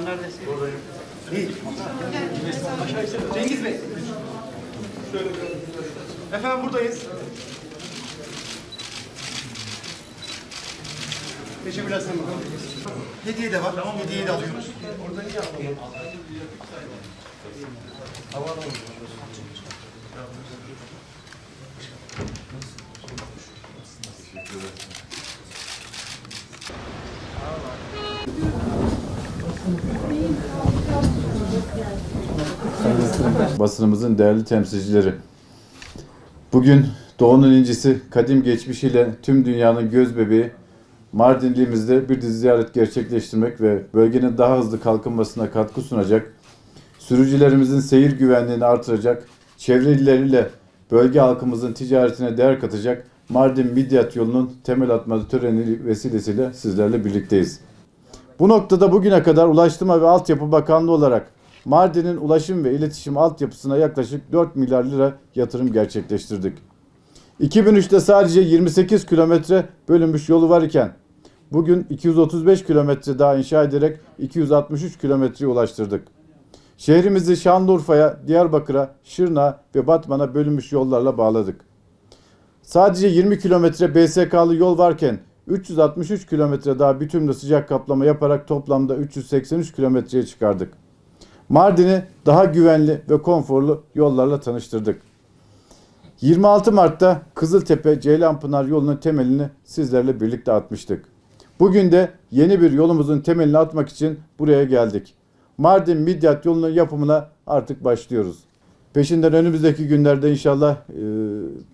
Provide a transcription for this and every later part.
Başkan neredesin? Buradayım. İyi. Cengiz Bey. Efendim buradayız. Teşekkürler Sayın Bakanım. Hediye de var. Tamam, hediyeyi de alıyoruz. Orada niye alalım? Basınımızın değerli temsilcileri. Bugün Doğu'nun incisi, kadim geçmişiyle tüm dünyanın gözbebeği Mardinliğimizde bir dizi ziyaret gerçekleştirmek ve bölgenin daha hızlı kalkınmasına katkı sunacak, sürücülerimizin seyir güvenliğini artıracak, çevre illeriyle bölge halkımızın ticaretine değer katacak Mardin-Midyat yolunun temel atma töreni vesilesiyle sizlerle birlikteyiz. Bu noktada bugüne kadar Ulaştırma ve Altyapı Bakanlığı olarak Mardin'in ulaşım ve iletişim altyapısına yaklaşık 4 milyar lira yatırım gerçekleştirdik. 2003'te sadece 28 kilometre bölünmüş yolu var iken bugün 235 kilometre daha inşa ederek 263 kilometreye ulaştırdık. Şehrimizi Şanlıurfa'ya, Diyarbakır'a, Şırnak'a ve Batman'a bölünmüş yollarla bağladık. Sadece 20 kilometre BSK'lı yol varken 363 kilometre daha bitumlu sıcak kaplama yaparak toplamda 383 kilometreye çıkardık. Mardin'i daha güvenli ve konforlu yollarla tanıştırdık. 26 Mart'ta Kızıltepe-Ceylanpınar yolunun temelini sizlerle birlikte atmıştık. Bugün de yeni bir yolumuzun temelini atmak için buraya geldik. Mardin-Midyat yolunun yapımına artık başlıyoruz. Peşinden önümüzdeki günlerde inşallah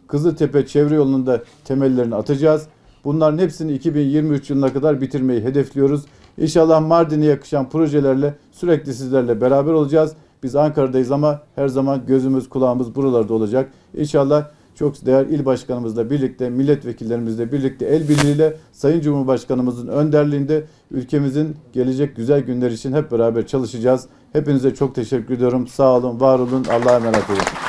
Kızıltepe çevre yolunun da temellerini atacağız. Bunların hepsini 2023 yılına kadar bitirmeyi hedefliyoruz. İnşallah Mardin'e yakışan projelerle sürekli sizlerle beraber olacağız. Biz Ankara'dayız ama her zaman gözümüz kulağımız buralarda olacak. İnşallah çok değerli il başkanımızla birlikte, milletvekillerimizle birlikte el birliğiyle Sayın Cumhurbaşkanımızın önderliğinde ülkemizin gelecek güzel günler için hep beraber çalışacağız. Hepinize çok teşekkür ediyorum. Sağ olun, var olun. Allah'a emanet olun.